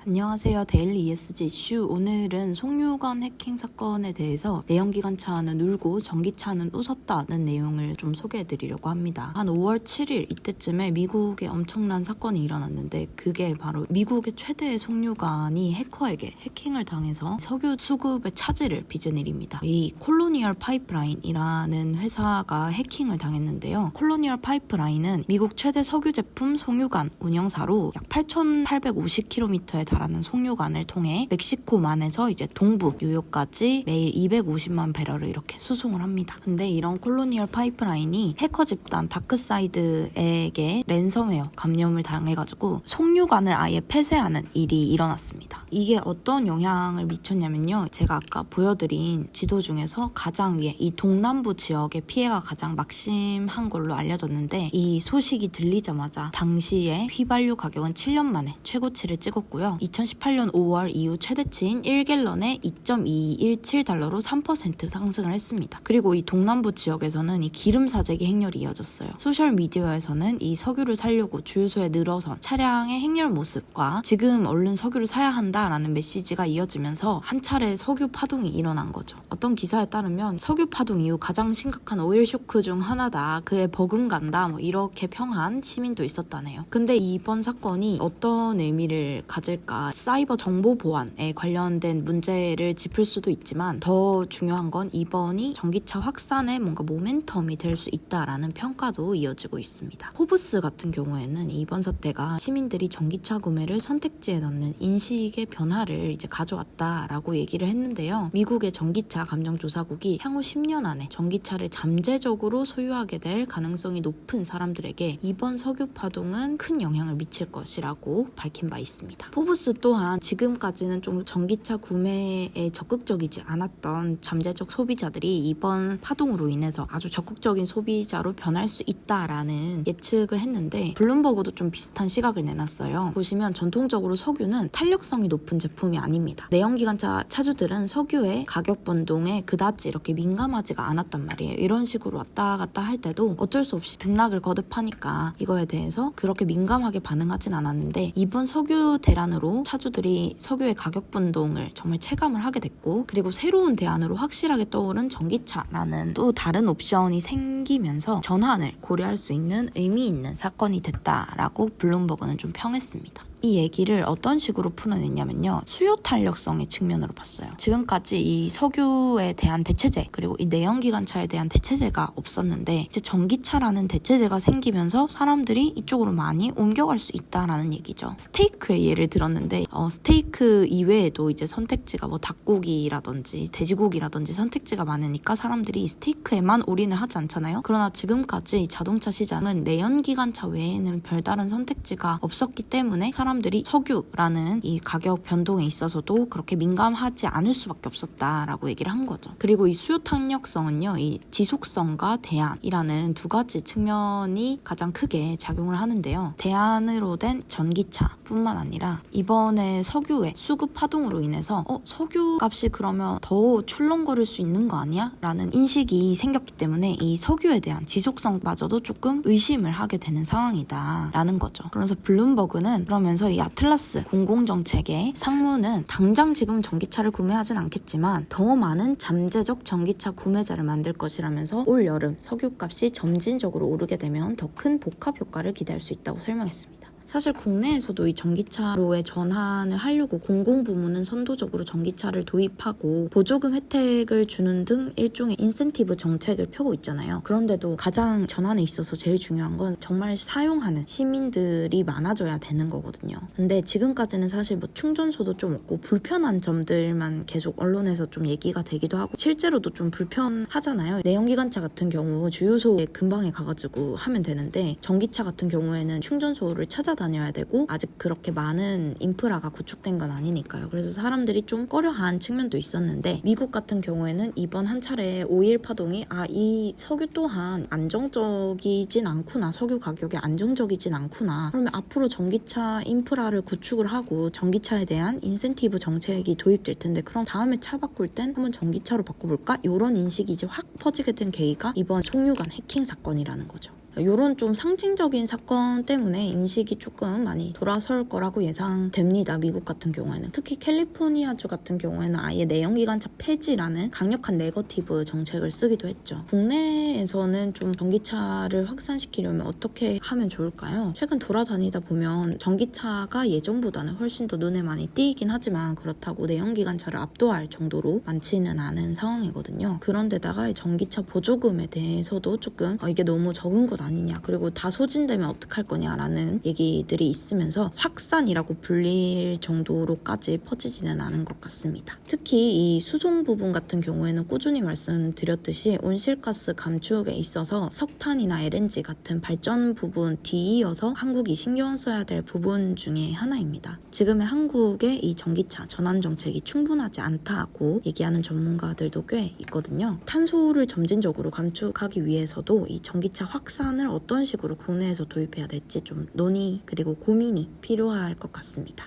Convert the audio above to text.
안녕하세요. 데일리 ESG 이슈. 오늘은 송유관 해킹 사건에 대해서 내연기관차는 울고 전기차는 웃었다는 내용을 좀 소개해드리려고 합니다. 한 5월 7일 이때쯤에 미국에 엄청난 사건이 일어났는데 그게 바로 미국의 최대의 송유관이 해커에게 해킹을 당해서 석유 수급의 차질을 빚은 일입니다. 이 콜로니얼 파이프라인이라는 회사가 해킹을 당했는데요. 콜로니얼 파이프라인은 미국 최대 석유 제품 송유관 운영사로 약 8,850km에 달하는 송유관을 통해 멕시코만에서 이제 동부 뉴욕까지 매일 250만 배럴을 이렇게 수송을 합니다. 근데 이런 콜로니얼 파이프라인이 해커 집단 다크사이드에게 랜섬웨어 감염을 당해가지고 송유관을 아예 폐쇄하는 일이 일어났습니다. 이게 어떤 영향을 미쳤냐면요. 제가 아까 보여드린 지도 중에서 가장 위에 이 동남부 지역의 피해가 가장 막심한 걸로 알려졌는데 이 소식이 들리자마자 당시에 휘발유 가격은 7년 만에 최고치를 찍었고요. 2018년 5월 이후 최대치인 1갤런에 2.217달러로 3% 상승을 했습니다. 그리고 이 동남부 지역에서는 이 기름 사재기 행렬이 이어졌어요. 소셜미디어에서는 이 석유를 사려고 주유소에 늘어선 차량의 행렬 모습과 지금 얼른 석유를 사야 한다라는 메시지가 이어지면서 한 차례 석유 파동이 일어난 거죠. 어떤 기사에 따르면 석유 파동 이후 가장 심각한 오일 쇼크 중 하나다. 그에 버금간다. 이렇게 평한 시민도 있었다네요. 근데 이번 사건이 어떤 의미를 가질까? 사이버 정보 보안에 관련된 문제를 짚을 수도 있지만 더 중요한 건 이번이 전기차 확산의 뭔가 모멘텀이 될 수 있다라는 평가도 이어지고 있습니다. 포브스 같은 경우에는 이번 사태가 시민들이 전기차 구매를 선택지에 넣는 인식의 변화를 이제 가져왔다라고 얘기를 했는데요. 미국의 전기차 감정조사국이 향후 10년 안에 전기차를 잠재적으로 소유하게 될 가능성이 높은 사람들에게 이번 석유 파동은 큰 영향을 미칠 것이라고 밝힌 바 있습니다. 포브스 또한 지금까지는 좀 전기차 구매에 적극적이지 않았던 잠재적 소비자들이 이번 파동으로 인해서 아주 적극적인 소비자로 변할 수 있다라는 예측을 했는데 블룸버그도 좀 비슷한 시각을 내놨어요. 보시면 전통적으로 석유는 탄력성이 높은 제품이 아닙니다. 내연기관차 차주들은 석유의 가격 변동에 그다지 이렇게 민감하지가 않았단 말이에요. 이런 식으로 왔다 갔다 할 때도 어쩔 수 없이 등락을 거듭하니까 이거에 대해서 그렇게 민감하게 반응하진 않았는데 이번 석유 대란으로 차주들이 석유의 가격 변동을 정말 체감을 하게 됐고 그리고 새로운 대안으로 확실하게 떠오른 전기차라는 또 다른 옵션이 생기면서 전환을 고려할 수 있는 의미 있는 사건이 됐다라고 블룸버그는 좀 평했습니다. 이 얘기를 어떤 식으로 풀어냈냐면요. 수요 탄력성의 측면으로 봤어요. 지금까지 이 석유에 대한 대체제 그리고 이 내연기관차에 대한 대체제가 없었는데 이제 전기차라는 대체제가 생기면서 사람들이 이쪽으로 많이 옮겨갈 수 있다라는 얘기죠. 스테이크의 예를 들었는데 스테이크 이외에도 이제 선택지가 닭고기라든지 돼지고기라든지 선택지가 많으니까 사람들이 스테이크에만 올인을 하지 않잖아요. 그러나 지금까지 자동차 시장은 내연기관차 외에는 별다른 선택지가 없었기 때문에 사람들이 석유라는 이 가격 변동에 있어서도 그렇게 민감하지 않을 수밖에 없었다라고 얘기를 한 거죠. 그리고 이 수요 탄력성은요, 이 지속성과 대안이라는 두 가지 측면이 가장 크게 작용을 하는데요. 대안으로 된 전기차뿐만 아니라 이번에 석유의 수급 파동으로 인해서 석유 값이 그러면 더 출렁거릴 수 있는 거 아니야? 라는 인식이 생겼기 때문에 이 석유에 대한 지속성마저도 조금 의심을 하게 되는 상황이다 라는 거죠. 그래서 블룸버그는 그러면서 이 아틀라스 공공정책의 상무는 당장 지금 전기차를 구매하진 않겠지만 더 많은 잠재적 전기차 구매자를 만들 것이라면서 올 여름 석유값이 점진적으로 오르게 되면 더 큰 복합 효과를 기대할 수 있다고 설명했습니다. 사실 국내에서도 이 전기차로의 전환을 하려고 공공부문은 선도적으로 전기차를 도입하고 보조금 혜택을 주는 등 일종의 인센티브 정책을 펴고 있잖아요. 그런데도 가장 전환에 있어서 제일 중요한 건 정말 사용하는 시민들이 많아져야 되는 거거든요. 근데 지금까지는 사실 충전소도 좀 없고 불편한 점들만 계속 언론에서 좀 얘기가 되기도 하고 실제로도 좀 불편하잖아요. 내연기관차 같은 경우 주유소에 근방에 가가지고 하면 되는데 전기차 같은 경우에는 충전소를 찾아다녀야 되고 아직 그렇게 많은 인프라가 구축된 건 아니니까요. 그래서 사람들이 좀 꺼려한 측면도 있었는데 미국 같은 경우에는 이번 한 차례 오일 파동이 이 석유 또한 안정적이진 않구나. 석유 가격이 안정적이진 않구나. 그러면 앞으로 전기차 인프라를 구축을 하고 전기차에 대한 인센티브 정책이 도입될 텐데 그럼 다음에 차 바꿀 땐 한번 전기차로 바꿔볼까? 이런 인식이 이제 확 퍼지게 된 계기가 이번 송유관 해킹 사건이라는 거죠. 이런 좀 상징적인 사건 때문에 인식이 조금 많이 돌아설 거라고 예상됩니다. 미국 같은 경우에는. 특히 캘리포니아주 같은 경우에는 아예 내연기관차 폐지라는 강력한 네거티브 정책을 쓰기도 했죠. 국내에서는 좀 전기차를 확산시키려면 어떻게 하면 좋을까요? 최근 돌아다니다 보면 전기차가 예전보다는 훨씬 더 눈에 많이 띄긴 하지만 그렇다고 내연기관차를 압도할 정도로 많지는 않은 상황이거든요. 그런데다가 전기차 보조금에 대해서도 조금 이게 너무 적은 것 아니냐, 그리고 다 소진되면 어떡할 거냐라는 얘기들이 있으면서 확산이라고 불릴 정도로까지 퍼지지는 않은 것 같습니다. 특히 이 수송 부분 같은 경우에는 꾸준히 말씀드렸듯이 온실가스 감축에 있어서 석탄이나 LNG 같은 발전 부분 뒤이어서 한국이 신경 써야 될 부분 중에 하나입니다. 지금의 한국의 이 전기차 전환 정책이 충분하지 않다고 얘기하는 전문가들도 꽤 있거든요. 탄소를 점진적으로 감축하기 위해서도 이 전기차 확산을 어떤 식으로 국내에서 도입해야 될지 좀 논의 그리고 고민이 필요할 것 같습니다.